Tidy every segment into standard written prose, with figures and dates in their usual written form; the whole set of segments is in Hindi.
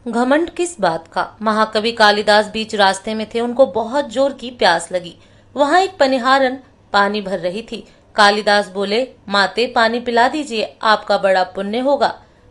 घमंड किस बात का? महाकवि कालिदास बीच रास्ते में थे, उनको बहुत जोर की प्यास लगी। वहां एक पनिहारन पानी भर रही थी। कालिदास बोले, माते पानी पिला दीजिए, आपका बड़ा पुण्य होगा।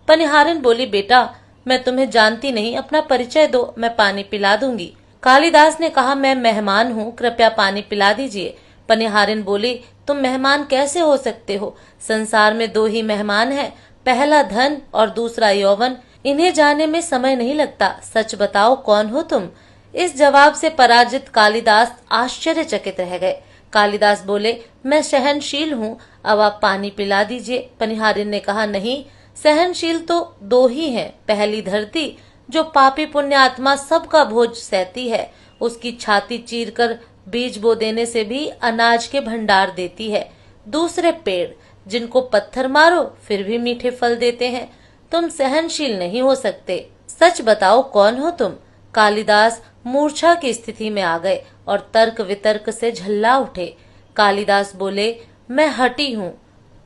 पनिहारन बोली, बेटा मैं तुम्हें जानती नहीं, अपना परिचय दो, मैं पानी पिला दूंगी। कालिदास ने कहा, मैं मेहमान हूँ, कृपया पानी पिला दीजिए। पनिहारिन बोली, तुम मेहमान कैसे हो सकते हो? संसार में दो ही मेहमान हैं, पहला धन और दूसरा यौवन। इन्हें जाने में समय नहीं लगता। सच बताओ, कौन हो तुम? इस जवाब से पराजित कालिदास आश्चर्यचकित रह गए। कालिदास बोले, मैं सहनशील हूँ, अब आप पानी पिला दीजिए। पनिहारिन ने कहा, नहीं, सहनशील तो दो ही हैं। पहली धरती, जो पापी पुण्य आत्मा सबका बोझ सहती है, उसकी छाती चीरकर बीज बो देने से भी अनाज के भंडार देती है। दूसरे पेड़, जिनको पत्थर मारो फिर भी मीठे फल देते हैं। तुम सहनशील नहीं हो सकते। सच बताओ, कौन हो तुम? कालिदास मूर्छा की स्थिति में आ गए और तर्क वितर्क से झल्ला उठे। कालिदास बोले, मैं हठी हूँ।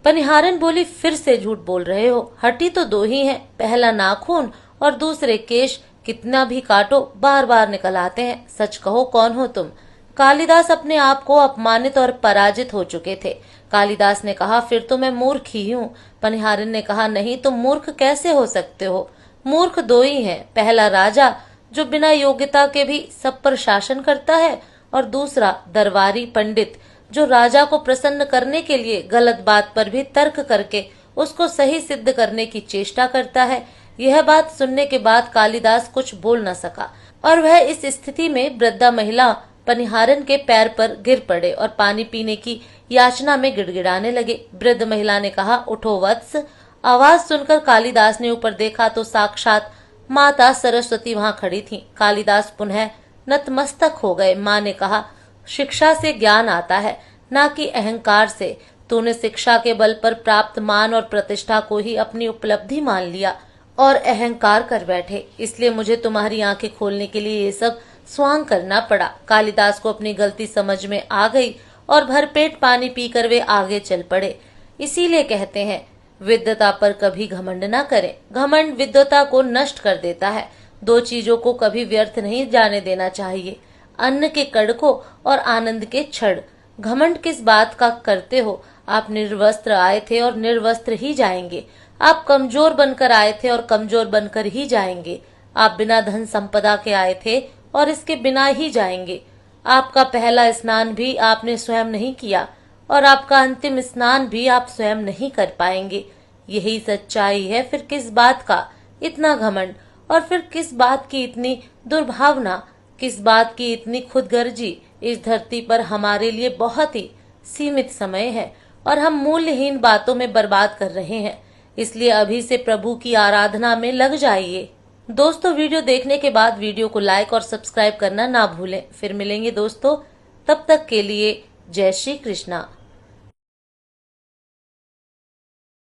पनिहारन बोली, फिर से झूठ बोल रहे हो। हठी तो दो ही हैं, पहला नाखून और दूसरे केश, कितना भी काटो बार बार निकल आते हैं। सच कहो, कौन हो तुम? कालिदास अपने आप को अपमानित और पराजित हो चुके थे। कालिदास ने कहा, फिर तो मैं मूर्ख ही हूँ। पनिहारिन ने कहा, नहीं, तुम मूर्ख कैसे हो सकते हो? मूर्ख दो ही हैं, पहला राजा, जो बिना योग्यता के भी सब पर शासन करता है, और दूसरा दरबारी पंडित, जो राजा को प्रसन्न करने के लिए गलत बात पर भी तर्क करके उसको सही सिद्ध करने की चेष्टा करता है। यह बात सुनने के बाद कालिदास कुछ बोल न सका और वह इस स्थिति में वृद्धा महिला पनिहारन के पैर पर गिर पड़े और पानी पीने की याचना में गिड़गिड़ाने लगे। वृद्ध महिला ने कहा, उठो वत्स। आवाज सुनकर कालिदास ने ऊपर देखा तो साक्षात माता सरस्वती वहां खड़ी थी। कालिदास पुनः नतमस्तक हो गए। माँ ने कहा, शिक्षा से ज्ञान आता है, न कि अहंकार से। तूने शिक्षा के बल पर प्राप्त मान और प्रतिष्ठा को ही अपनी उपलब्धि मान लिया और अहंकार कर बैठे, इसलिए मुझे तुम्हारी आंखें खोलने के लिए ये सब स्वांग करना पड़ा। कालिदास को अपनी गलती समझ में आ गई और भरपेट पानी पीकर वे आगे चल पड़े। इसीलिए कहते हैं, विद्वता पर कभी घमंड न करें। घमंड विद्वता को नष्ट कर देता है। दो चीजों को कभी व्यर्थ नहीं जाने देना चाहिए, अन्न के कड़कों और आनंद के क्षण। घमंड किस बात का करते हो? आप निर्वस्त्र आए थे और निर्वस्त्र ही जाएंगे। आप कमजोर बनकर आए थे और कमजोर बनकर ही जाएंगे। आप बिना धन संपदा के आए थे और इसके बिना ही जाएंगे। आपका पहला स्नान भी आपने स्वयं नहीं किया और आपका अंतिम स्नान भी आप स्वयं नहीं कर पाएंगे। यही सच्चाई है। फिर किस बात का इतना घमंड, और फिर किस बात की इतनी दुर्भावना, किस बात की इतनी खुदगर्जी? इस धरती पर हमारे लिए बहुत ही सीमित समय है और हम मूल्यहीन बातों में बर्बाद कर रहे हैं। इसलिए अभी से प्रभु की आराधना में लग जाइए। दोस्तों, वीडियो देखने के बाद वीडियो को लाइक और सब्सक्राइब करना ना भूलें। फिर मिलेंगे दोस्तों, तब तक के लिए जय श्री कृष्णा।